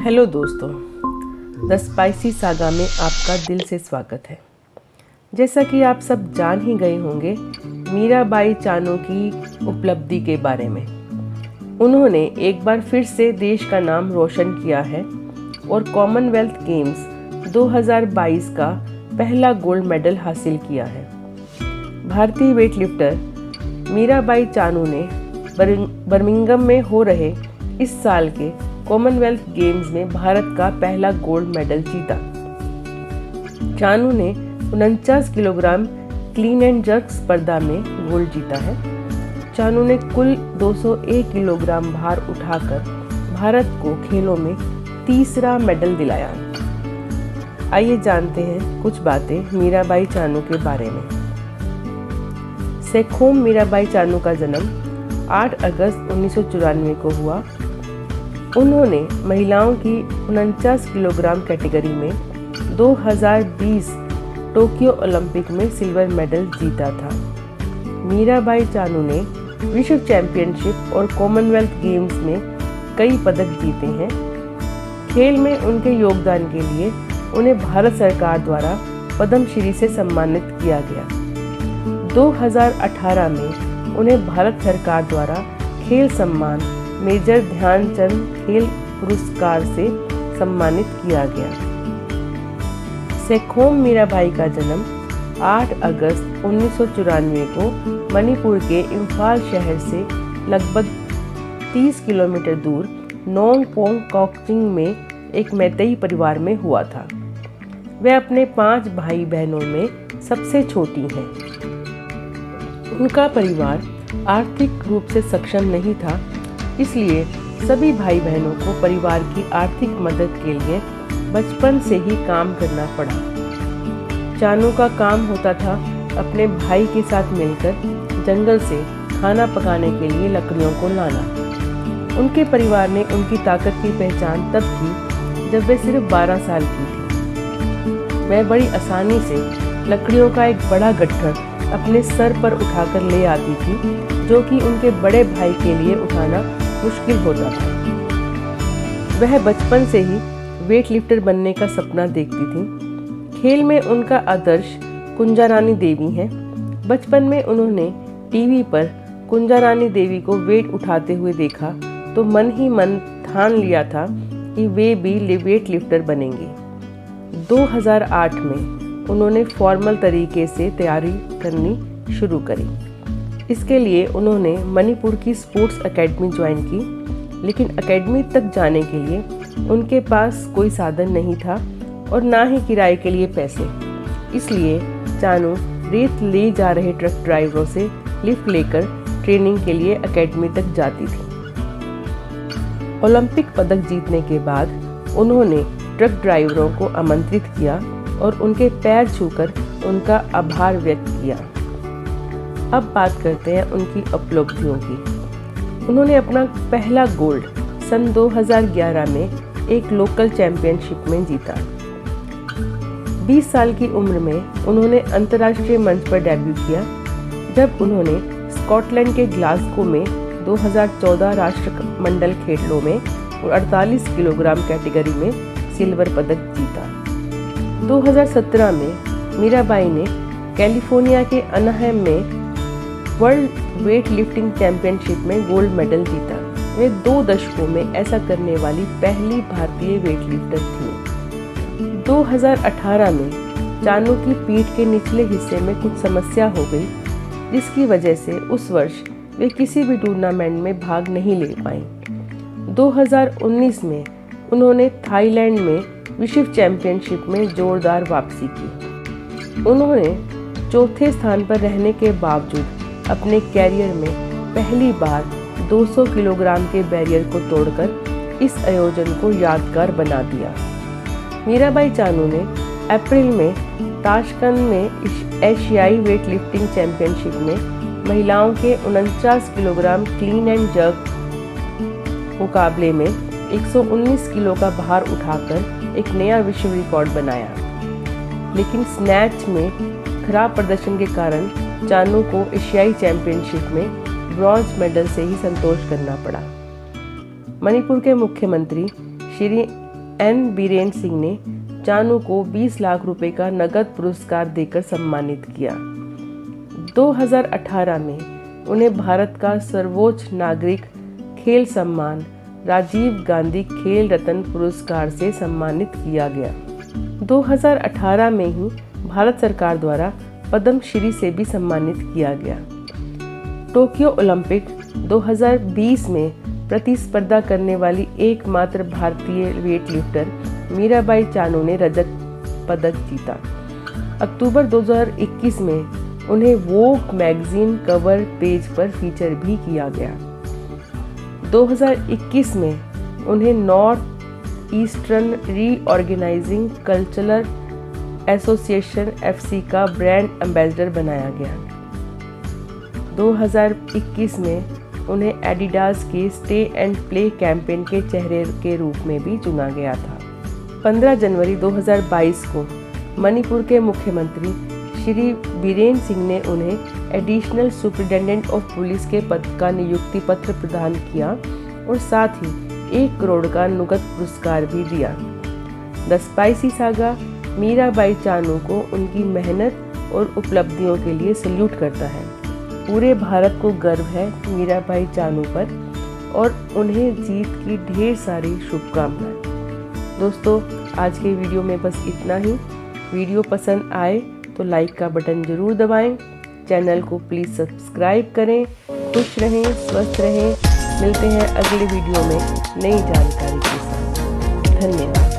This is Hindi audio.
हेलो दोस्तों, द स्पाइसी सागा में आपका दिल से स्वागत है। जैसा कि आप सब जान ही गए होंगे मीराबाई चानू की उपलब्धि के बारे में। उन्होंने एक बार फिर से देश का नाम रोशन किया है और कॉमनवेल्थ गेम्स 2022 का पहला गोल्ड मेडल हासिल किया है। भारतीय वेटलिफ्टर मीराबाई चानू ने बर्मिंघम में हो रहे इस साल के कॉमनवेल्थ गेम्स में भारत का पहला गोल्ड मेडल जीता। चानू ने 49 किलोग्राम क्लीन एंड जर्क स्पर्धा में गोल्ड जीता है। चानू ने कुल 201 किलोग्राम भार उठाकर भारत को खेलों में तीसरा मेडल दिलाया। आइए जानते हैं कुछ बातें मीराबाई चानू के बारे में। सेखोम मीराबाई चानू का जन्म 8 अगस्त 1994 को हुआ। उन्होंने महिलाओं की 49 किलोग्राम कैटेगरी में 2020 टोक्यो ओलंपिक में सिल्वर मेडल जीता था। मीराबाई चानू ने विश्व चैंपियनशिप और कॉमनवेल्थ गेम्स में कई पदक जीते हैं। खेल में उनके योगदान के लिए उन्हें भारत सरकार द्वारा पद्मश्री से सम्मानित किया गया। 2018 में उन्हें भारत सरकार द्वारा खेल सम्मान मेजर ध्यानचंद खेल पुरस्कार से सम्मानित किया गया। सेखोम मीराबाई का जन्म 8 अगस्त 1994 को मणिपुर के इम्फाल शहर से लगभग 30 किलोमीटर दूर नोंगपोंग कॉकचिंग में एक मैतेई परिवार में हुआ था। वह अपने 5 भाई बहनों में सबसे छोटी हैं। उनका परिवार आर्थिक रूप से सक्षम नहीं था, इसलिए सभी भाई बहनों को परिवार की आर्थिक मदद के लिए बचपन से ही काम करना पड़ा। चानू का काम होता था अपने भाई के साथ मिलकर जंगल से खाना पकाने के लिए लकड़ियों को लाना। उनके परिवार ने उनकी ताकत की पहचान तब की जब वे सिर्फ 12 साल की थी। वह बड़ी आसानी से लकड़ियों का एक बड़ा गट्ठर अपने सर पर उठाकर ले आती थी, जो कि उनके बड़े भाई के लिए उठाना मुश्किल होता था। वह बचपन से ही वेटलिफ्टर बनने का सपना देखती थी। खेल में उनका आदर्श कुंजा रानी देवी है। बचपन में उन्होंने टीवी पर कुंजा रानी देवी को वेट उठाते हुए देखा तो मन ही मन ठान लिया था कि वे भी वेटलिफ्टर बनेंगे। 2008 में उन्होंने फॉर्मल तरीके से तैयारी करनी शुरू करी। इसके लिए उन्होंने मणिपुर की स्पोर्ट्स एकेडमी ज्वाइन की, लेकिन एकेडमी तक जाने के लिए उनके पास कोई साधन नहीं था और ना ही किराए के लिए पैसे। इसलिए चानू रेत ले जा रहे ट्रक ड्राइवरों से लिफ्ट लेकर ट्रेनिंग के लिए एकेडमी तक जाती थी। ओलंपिक पदक जीतने के बाद उन्होंने ट्रक ड्राइवरों को आमंत्रित किया और उनके पैर छूकर उनका आभार व्यक्त किया। अब बात करते हैं उनकी उपलब्धियों की। उन्होंने अपना पहला गोल्ड सन 2011 में एक लोकल चैंपियनशिप में जीता। 20 साल की उम्र में उन्होंने अंतर्राष्ट्रीय मंच पर डेब्यू किया, जब उन्होंने स्कॉटलैंड के ग्लासगो में 2014 राष्ट्रमंडल खेलों में 48 किलोग्राम कैटेगरी में सिल्वर पदक जीता। 2017 में मीराबाई ने कैलिफोर्निया के अनाहेम में वर्ल्ड वेट लिफ्टिंग चैंपियनशिप में गोल्ड मेडल जीता। वे 2 दशकों में ऐसा करने वाली पहली भारतीय वेटलिफ्टर थी। 2018 में चानू की पीठ के निचले हिस्से में कुछ समस्या हो गई, जिसकी वजह से उस वर्ष वे किसी भी टूर्नामेंट में भाग नहीं ले पाए। 2019 में उन्होंने थाईलैंड में विश्व चैंपियनशिप में जोरदार वापसी की। उन्होंने चौथे स्थान पर रहने के बावजूद अपने कैरियर में पहली बार 200 किलोग्राम के बैरियर को तोड़कर इस आयोजन को यादगार बना दिया। मीराबाई चानू ने अप्रैल में ताशकंद में एशियाई वेटलिफ्टिंग चैंपियनशिप में महिलाओं के 49 किलोग्राम क्लीन एंड जर्क मुकाबले में 119 किलो का भार उठाकर एक नया विश्व रिकॉर्ड बनाया। लेकिन स्नैच में खराब प्रदर्शन के कारण चानू को एशियाई चैंपियनशिप में ब्रॉन्ज मेडल से ही संतोष करना पड़ा। मणिपुर के मुख्यमंत्री श्री एन बीरेन सिंह ने चानू को 20 लाख रुपए का नगद पुरस्कार देकर सम्मानित किया। 2018 में उन्हें भारत का सर्वोच्च नागरिक खेल सम्मान राजीव गांधी खेल रत्न पुरस्कार से सम्मानित किया गया। 2018 में ही भारत सरकार द्वारा पद्म श्री से भी सम्मानित किया गया। टोक्यो ओलंपिक 2020 में प्रतिस्पर्धा करने वाली एकमात्र भारतीय वेटलिफ्टर मीराबाई चानू ने रजत पदक जीता। अक्टूबर 2021 में उन्हें वोग मैगजीन कवर पेज पर फीचर भी किया गया। 2021 में उन्हें north eastern reorganising cultural association FC का ब्रांड एम्बेसडर बनाया गया। 2021 में उन्हें एडिडास के स्टे एंड प्ले कैंपेन के चेहरे के रूप में भी चुना गया था। 15 जनवरी 2022 को मणिपुर के मुख्यमंत्री श्री बीरेन सिंह ने उन्हें एडिशनल सुपरिटेंडेंट ऑफ पुलिस के पद का नियुक्ति पत्र प्रदान किया और साथ ही 1 करोड़ का नकद पुरस्कार भी दिया। The spicy saga Mirabai Chanu को उनकी मेहनत और उपलब्धियों के लिए सल्यूट करता है। पूरे भारत को गर्व है मीराबाई चानू पर और उन्हें जीत की ढेर सारी शुभकामनाएं। दोस्तों, आज के वीडियो में बस इतना ही। वीडियो पसंद आए तो लाइक का बटन ज़रूर दबाएं। चैनल को प्लीज़ सब्सक्राइब करें। खुश रहें, स्वस्थ रहें। मिलते हैं अगले वीडियो में नई जानकारी के साथ। धन्यवाद।